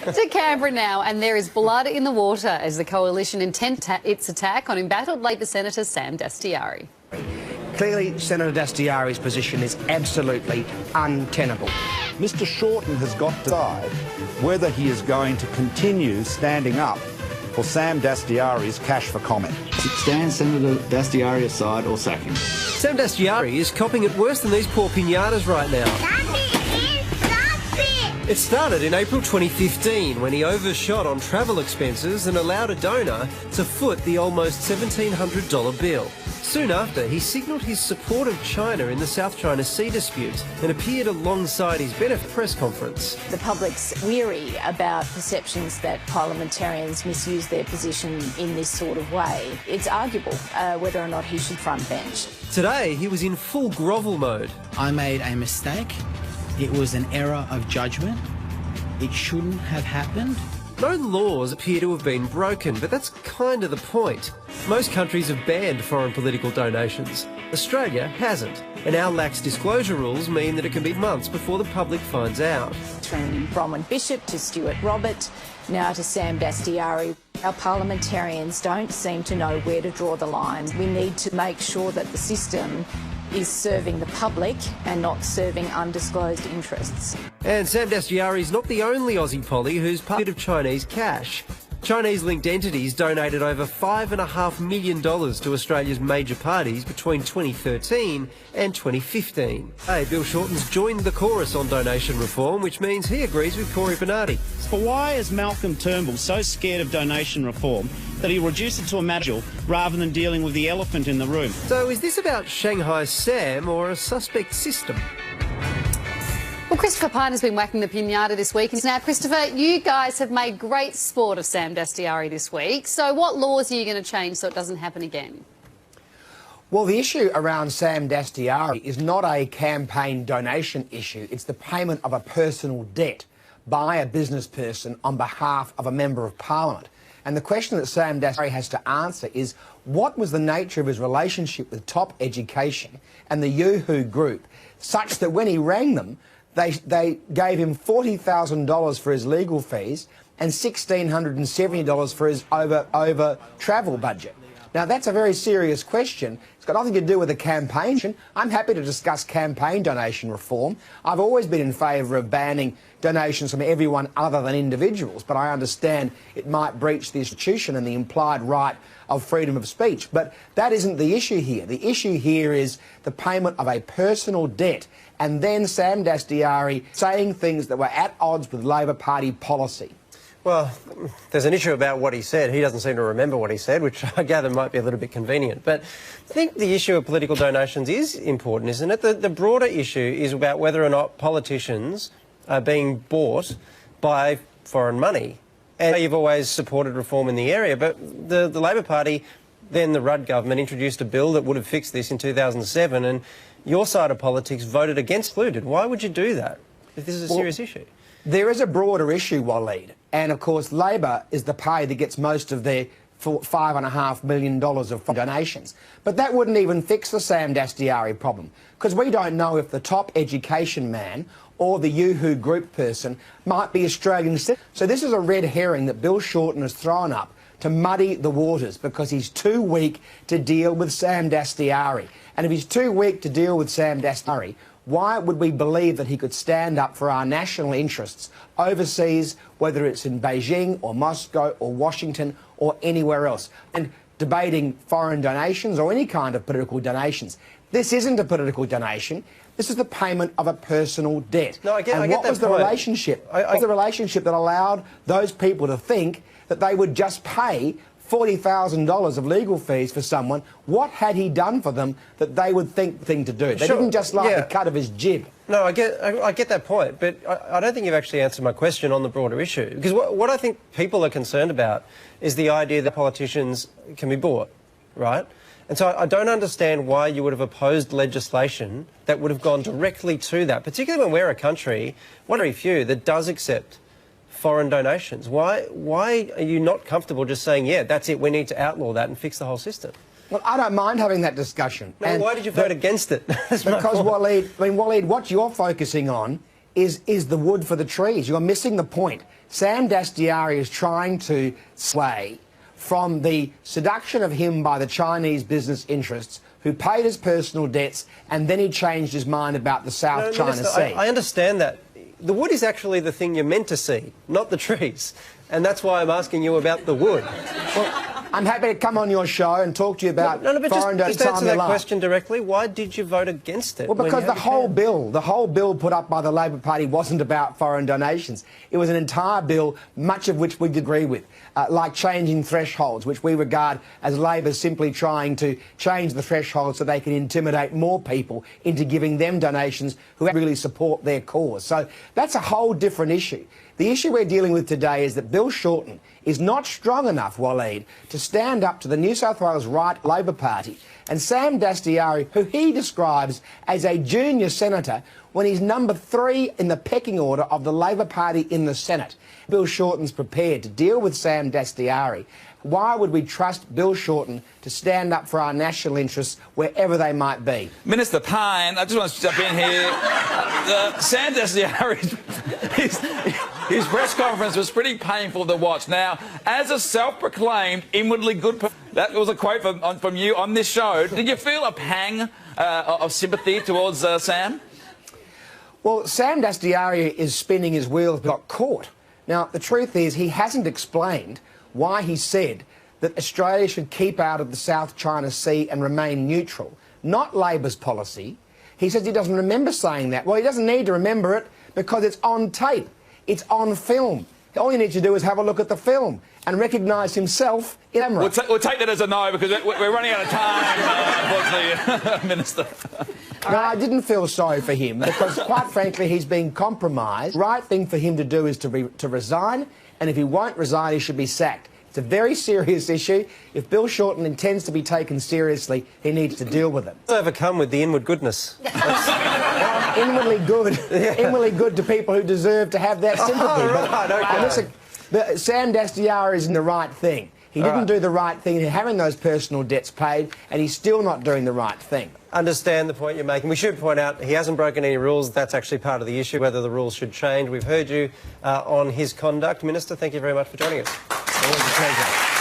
To Canberra now, and there is blood in the water as the coalition intends its attack on embattled Labor Senator Sam Dastyari. Clearly, Senator Dastyari's position is absolutely untenable. Mr Shorten has got to decide whether he is going to continue standing up for Sam Dastyari's cash for comment. Stand Senator Dastyari aside or sack him. Sam Dastyari is copping it worse than these poor pinatas right now. It started in April 2015 when he overshot on travel expenses and allowed a donor to foot the almost $1,700 bill. Soon after, he signalled his support of China in the South China Sea dispute and appeared alongside his benefit press conference. The public's weary about perceptions that parliamentarians misuse their position in this sort of way. It's arguable whether or not he should front bench. Today, he was in full grovel mode. I made a mistake. It was an error of judgment. It shouldn't have happened. No laws appear to have been broken, but that's kind of the point. Most countries have banned foreign political donations. Australia hasn't, and our lax disclosure rules mean that it can be months before the public finds out. From Bronwyn Bishop to Stuart Robert, now to Sam Dastyari. Our parliamentarians don't seem to know where to draw the line. We need to make sure that the system is serving the public and not serving undisclosed interests. And Sam Dastyari is not the only Aussie Polly who's part of Chinese cash. Chinese-linked entities donated over $5.5 million to Australia's major parties between 2013 and 2015. Hey, Bill Shorten's joined the chorus on donation reform, which means he agrees with Corey Bernardi. But why is Malcolm Turnbull so scared of donation reform that he reduced it to a magical rather than dealing with the elephant in the room? So is this about Shanghai Sam or a suspect system? Well, Christopher Pine has been whacking the pinata this week. Now, Christopher, you guys have made great sport of Sam Dastyari this week. So what laws are you going to change so it doesn't happen again? Well, the issue around Sam Dastyari is not a campaign donation issue. It's the payment of a personal debt by a business person on behalf of a Member of Parliament. And the question that Sam Dastyari has to answer is, what was the nature of his relationship with Top Education and the Yoo-Hoo Group, such that when he rang them, they gave him $40,000 for his legal fees and $1,670 for his over travel budget. Now, that's a very serious question. It's got nothing to do with the campaign. I'm happy to discuss campaign donation reform. I've always been in favour of banning donations from everyone other than individuals, but I understand it might breach the institution and the implied right of freedom of speech. But that isn't the issue here. The issue here is the payment of a personal debt, and then Sam Dastyari saying things that were at odds with Labor Party policy. Well, there's an issue about what he said. He doesn't seem to remember what he said, which I gather might be a little bit convenient. But I think the issue of political donations is important, isn't it? The broader issue is about whether or not politicians are being bought by foreign money. And you've always supported reform in the area, but the Labor Party, then the Rudd government, introduced a bill that would have fixed this in 2007, and your side of politics voted against included. Why would you do that if this is a serious issue? There is a broader issue, Waleed, and of course Labor is the party that gets most of their $5.5 million of donations. But that wouldn't even fix the Sam Dastyari problem, because we don't know if the Top Education man or the Yoo-Hoo Group person might be Australian citizen. So this is a red herring that Bill Shorten has thrown up to muddy the waters because he's too weak to deal with Sam Dastyari. And if he's too weak to deal with Sam Dastyari, why would we believe that he could stand up for our national interests overseas, whether it's in Beijing or Moscow or Washington or anywhere else, and debating foreign donations or any kind of political donations? This isn't a political donation. This is the payment of a personal debt. No, I get that what was the point. relationship? What was the relationship that allowed those people to think that they would just pay $40,000 of legal fees for someone? What had he done for them that they would think the thing to do? They didn't just like the cut of his jib. No, I get that point, but I don't think you've actually answered my question on the broader issue. Because what I think people are concerned about is the idea that politicians can be bought, right? And so I don't understand why you would have opposed legislation that would have gone directly to that, particularly when we're a country, one of very few, that does accept foreign donations. Why are you not comfortable just saying, yeah, that's it, we need to outlaw that and fix the whole system? Well, I don't mind having that discussion. No, why did you vote against it? Because, Waleed, what you're focusing on is the wood for the trees. You're missing the point. Sam Dastyari is trying to sway from the seduction of him by the Chinese business interests who paid his personal debts, and then he changed his mind about the South China Sea. I understand that. The wood is actually the thing you're meant to see, not the trees. And that's why I'm asking you about the wood. Well, I'm happy to come on your show and talk to you about foreign just answer that question directly. Why did you vote against it? Well, because the whole bill put up by the Labor Party wasn't about foreign donations. It was an entire bill, much of which we agree with, like changing thresholds, which we regard as Labor simply trying to change the threshold so they can intimidate more people into giving them donations who really support their cause. So that's a whole different issue. The issue we're dealing with today is that Bill Shorten is not strong enough, Waleed, to stand up to the New South Wales Right Labor Party and Sam Dastyari, who he describes as a junior senator when he's number 3 in the pecking order of the Labor Party in the Senate. Bill Shorten's prepared to deal with Sam Dastyari. Why would we trust Bill Shorten to stand up for our national interests wherever they might be? Minister Payne, I just want to jump in here. Sam Dastyari, his press conference was pretty painful to watch. Now, as a self-proclaimed inwardly good person, that was a quote from you on this show. Did you feel a pang of sympathy towards Sam? Well, Sam Dastyari is spinning his wheels, got caught. Now, the truth is he hasn't explained why he said that Australia should keep out of the South China Sea and remain neutral. Not Labor's policy. He says he doesn't remember saying that. Well, he doesn't need to remember it because it's on tape. It's on film. All you need to do is have a look at the film and recognise himself in camera. We'll take that as a no because we're running out of time, unfortunately, Minister. No, I didn't feel sorry for him because, quite frankly, he's been compromised. The right thing for him to do is to resign, and if he won't resign, he should be sacked. It's a very serious issue. If Bill Shorten intends to be taken seriously, he needs to deal with it. Overcome with the inward goodness. Inwardly good. Yeah. Inwardly good to people who deserve to have that sympathy. But Sam Dastyari is in the right thing. He didn't do the right thing in having those personal debts paid, and he's still not doing the right thing. Understand the point you're making. We should point out he hasn't broken any rules. That's actually part of the issue, whether the rules should change. We've heard you on his conduct. Minister, thank you very much for joining us. Always a pleasure.